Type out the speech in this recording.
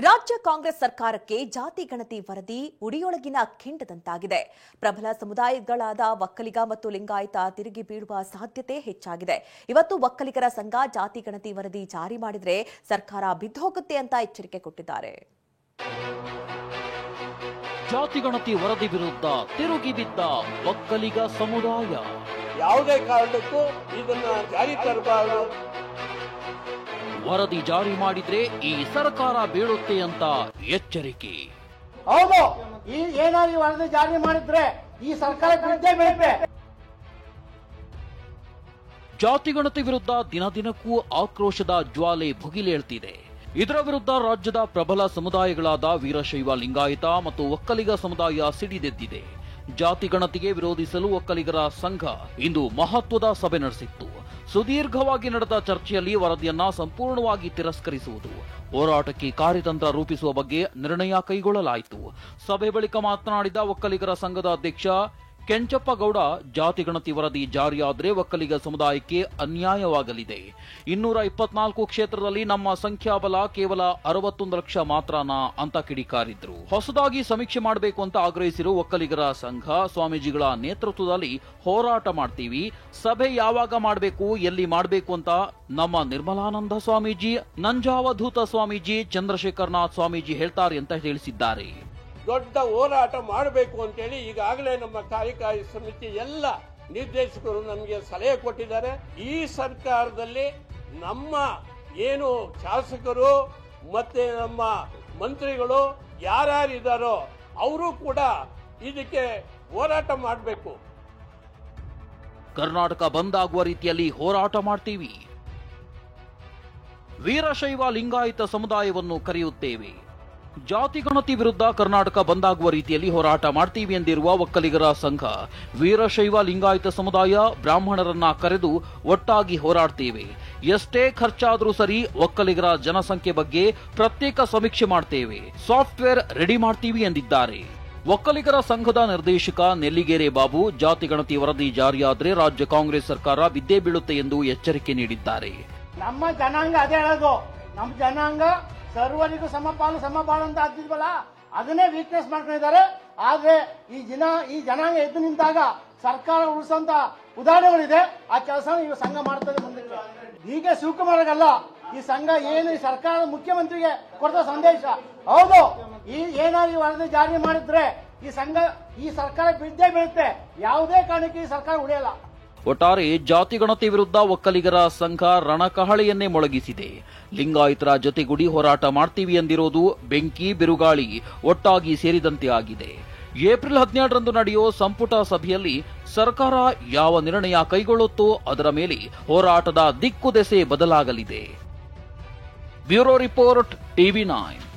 ರಾಜ್ಯ ಕಾಂಗ್ರೆಸ್ ಸರ್ಕಾರಕ್ಕೆ ಜಾತಿ ಗಣತಿ ವರದಿ ಉಡಿಯೊಳಗಿನ ಕೆಂಡದಂತಾಗಿದೆ. ಪ್ರಬಲ ಸಮುದಾಯಗಳಾದ ಒಕ್ಕಲಿಗ ಮತ್ತು ಲಿಂಗಾಯತ ತಿರುಗಿ ಬೀಳುವ ಸಾಧ್ಯತೆ ಹೆಚ್ಚಾಗಿದೆ. ಇವತ್ತು ಒಕ್ಕಲಿಗರ ಸಂಘ ಜಾತಿ ಗಣತಿ ವರದಿ ಜಾರಿ ಮಾಡಿದ್ರೆ ಸರ್ಕಾರ ಬಿದ್ದೋಗುತ್ತೆ ಅಂತ ಎಚ್ಚರಿಕೆ ಕೊಟ್ಟಿದ್ದಾರೆ. ಜಾತಿ ಗಣತಿ ವರದಿ ವಿರುದ್ಧ ತಿರುಗಿ ಬಿದ್ದ ಒಕ್ಕಲಿಗ ಸಮುದಾಯ ಯಾವುದೇ ಕಾರಣಕ್ಕೂ ಇದನ್ನ ಜಾರಿ ತರಬಾರದು. ವರದಿ ಜಾರಿ ಮಾಡಿದ್ರೆ ಈ ಸರ್ಕಾರ ಬೀಳುತ್ತೆ ಅಂತ ಎಚ್ಚರಿಕೆ. ಹೌದು, ಏನಾದ್ರು ವರದಿ ಜಾರಿ ಮಾಡಿದ್ರೆ ಈ ಸರ್ಕಾರ ಬೀಳುತ್ತೆ. ಜಾತಿ ಗಣತಿ ವಿರುದ್ಧ ದಿನದಿನಕ್ಕೂ ಆಕ್ರೋಶದ ಜ್ವಾಲೆ ಭುಗಿಲೇಳ್ತಿದೆ. ಇದರ ವಿರುದ್ಧ ರಾಜ್ಯದ ಪ್ರಬಲ ಸಮುದಾಯಗಳಾದ ವೀರಶೈವ ಲಿಂಗಾಯತ ಮತ್ತು ಒಕ್ಕಲಿಗ ಸಮುದಾಯ ಸಿಡಿದೆದ್ದಿದೆ. ಜಾತಿ ಗಣತಿಗೆ ವಿರೋಧಿಸಲು ಒಕ್ಕಲಿಗರ ಸಂಘ ಇಂದು ಮಹತ್ವದ ಸಭೆ ನಡೆಸಿತ್ತು. ಸುದೀರ್ಘವಾಗಿ ನಡೆದ ಚರ್ಚೆಯಲ್ಲಿ ವರದಿಯನ್ನ ಸಂಪೂರ್ಣವಾಗಿ ತಿರಸ್ಕರಿಸುವುದು, ಹೋರಾಟಕ್ಕೆ ಕಾರ್ಯತಂತ್ರ ರೂಪಿಸುವ ಬಗ್ಗೆ ನಿರ್ಣಯ ಕೈಗೊಳ್ಳಲಾಯಿತು. ಸಭೆ ಬಳಿಕ ಮಾತನಾಡಿದ ಒಕ್ಕಲಿಗರ ಸಂಘದ ಅಧ್ಯಕ್ಷ ಕೆಂಚಪ್ಪಗೌಡ, ಜಾತಿ ಗಣತಿ ವರದಿ ಜಾರಿಯಾದರೆ ಒಕ್ಕಲಿಗ ಸಮುದಾಯಕ್ಕೆ ಅನ್ಯಾಯವಾಗಲಿದೆ. 224 ಕ್ಷೇತ್ರದಲ್ಲಿ ನಮ್ಮ ಸಂಖ್ಯಾಬಲ ಕೇವಲ 61 ಲಕ್ಷ ಮಾತ್ರನಾ ಅಂತ ಕಿಡಿಕಾರಿದ್ರು. ಹೊಸದಾಗಿ ಸಮೀಕ್ಷೆ ಮಾಡಬೇಕು ಅಂತ ಆಗ್ರಹಿಸಿರುವ ಒಕ್ಕಲಿಗರ ಸಂಘ, ಸ್ವಾಮೀಜಿಗಳ ನೇತೃತ್ವದಲ್ಲಿ ಹೋರಾಟ ಮಾಡ್ತೀವಿ, ಸಭೆ ಯಾವಾಗ ಮಾಡಬೇಕು, ಎಲ್ಲಿ ಮಾಡಬೇಕು ಅಂತ ನಮ್ಮ ನಿರ್ಮಲಾನಂದ ಸ್ವಾಮೀಜಿ, ನಂಜಾವಧೂತ ಸ್ವಾಮೀಜಿ, ಚಂದ್ರಶೇಖರನಾಥ್ ಸ್ವಾಮೀಜಿ ಹೇಳ್ತಾರೆ ಅಂತ ತಿಳಿಸಿದ್ದಾರೆ. ದೊಡ್ಡ ಹೋರಾಟ ಮಾಡಬೇಕು ಅಂತೇಳಿ ಈಗಾಗಲೇ ನಮ್ಮ ಕಾರ್ಯಕಾರಿ ಸಮಿತಿ ಎಲ್ಲ ನಿರ್ದೇಶಕರು ನಮಗೆ ಸಲಹೆ ಕೊಟ್ಟಿದ್ದಾರೆ. ಈ ಸರ್ಕಾರದಲ್ಲಿ ನಮ್ಮ ಏನು ಶಾಸಕರು ಮತ್ತೆ ನಮ್ಮ ಮಂತ್ರಿಗಳು ಯಾರ್ಯಾರಿದ್ದಾರೋ ಅವರು ಕೂಡ ಇದಕ್ಕೆ ಹೋರಾಟ ಮಾಡಬೇಕು. ಕರ್ನಾಟಕ ಬಂದ್ ಆಗುವ ರೀತಿಯಲ್ಲಿ ಹೋರಾಟ ಮಾಡ್ತೀವಿ. ವೀರಶೈವ ಲಿಂಗಾಯತ ಸಮುದಾಯವನ್ನು ಕರೆಯುತ್ತೇವೆ. ಜಾತಿ ಗಣತಿ ವಿರುದ್ಧ ಕರ್ನಾಟಕ ಬಂದ್ ಆಗುವ ರೀತಿಯಲ್ಲಿ ಹೋರಾಟ ಮಾಡ್ತೀವಿ ಎಂದಿರುವ ಒಕ್ಕಲಿಗರ ಸಂಘ, ವೀರಶೈವ ಲಿಂಗಾಯತ ಸಮುದಾಯ, ಬ್ರಾಹ್ಮಣರನ್ನ ಕರೆದು ಒಟ್ಟಾಗಿ ಹೋರಾಡ್ತೇವೆ. ಎಷ್ಟೇ ಖರ್ಚಾದ್ರೂ ಸರಿ, ಒಕ್ಕಲಿಗರ ಜನಸಂಖ್ಯೆ ಬಗ್ಗೆ ಪ್ರತ್ಯೇಕ ಸಮೀಕ್ಷೆ ಮಾಡ್ತೇವೆ, ಸಾಫ್ಟ್ವೇರ್ ರೆಡಿ ಮಾಡ್ತೀವಿ ಎಂದಿದ್ದಾರೆ. ಒಕ್ಕಲಿಗರ ಸಂಘದ ನಿರ್ದೇಶಕ ನೆಲ್ಲಿಗೇರೆ ಬಾಬು, ಜಾತಿ ಗಣತಿ ವರದಿ ಜಾರಿಯಾದ್ರೆ ರಾಜ್ಯ ಕಾಂಗ್ರೆಸ್ ಸರ್ಕಾರ ಬಿದ್ದೇ ಬೀಳುತ್ತೆ ಎಂದು ಎಚ್ಚರಿಕೆ ನೀಡಿದ್ದಾರೆ. ನಮ್ಮ ಜನಾಂಗ ಅದೇ ಹೇಳೋದು, ನಮ್ಮ ಜನಾಂಗ ಸರ್ವರಿಗೂ ಸಮಪಾಲು ಅಂತ ಆಗ್ತಿದ್ವಲ್ಲ, ಅದನ್ನೇ ವೀಕ್ನೆಸ್ ಮಾಡ್ಕೊಂಡಿದ್ದಾರೆ. ಆದ್ರೆ ಈ ಜನಾಂಗ ಎದ್ದು ನಿಂತಾಗ ಸರ್ಕಾರ ಉಳಿಸೋಂತ ಉದಾಹರಣೆಗಳಿದೆ. ಆ ಕೆಲಸ ಈ ಸಂಘ ಮಾಡ್ತದೆ. ಮುಂದಕ್ಕೆ ಹೀಗೆ ಶಿವಕುಮಾರ್ಗಲ್ಲ, ಈ ಸಂಘ ಏನು ಈ ಸರ್ಕಾರ ಮುಖ್ಯಮಂತ್ರಿಗೆ ಕೊಡ್ತ ಸಂದೇಶ. ಹೌದು, ಏನಾದ್ರು ವರದಿ ಜಾರಿ ಮಾಡಿದ್ರೆ ಈ ಸರ್ಕಾರ ಬಿದ್ದೇ ಬೀಳುತ್ತೆ. ಯಾವುದೇ ಕಾರಣಕ್ಕೆ ಈ ಸರ್ಕಾರ ಉಳಿಯಲ್ಲ. ಒಟ್ಟಾರೆ ಜಾತಿ ಗಣತಿ ವಿರುದ್ಧ ಒಕ್ಕಲಿಗರ ಸಂಘ ರಣಕಹಳೆಯನ್ನೇ ಮೊಳಗಿಸಿದೆ. ಲಿಂಗಾಯತರ ಜೊತೆಗೂಡಿ ಹೋರಾಟ ಮಾಡ್ತೀವಿ ಎಂದಿರೋದು ಬೆಂಕಿ ಬಿರುಗಾಳಿ ಒಟ್ಟಾಗಿ ಸೇರಿದಂತೆ ಆಗಿದೆ. ಏಪ್ರಿಲ್ 17ರಂದು ನಡೆಯೋ ಸಂಪುಟ ಸಭೆಯಲ್ಲಿ ಸರ್ಕಾರ ಯಾವ ನಿರ್ಣಯ ಕೈಗೊಳ್ಳುತ್ತೋ ಅದರ ಮೇಲೆ ಹೋರಾಟದ ದಿಕ್ಕು ದೆಸೆ ಬದಲಾಗಲಿದೆ. Bureau report, TV9.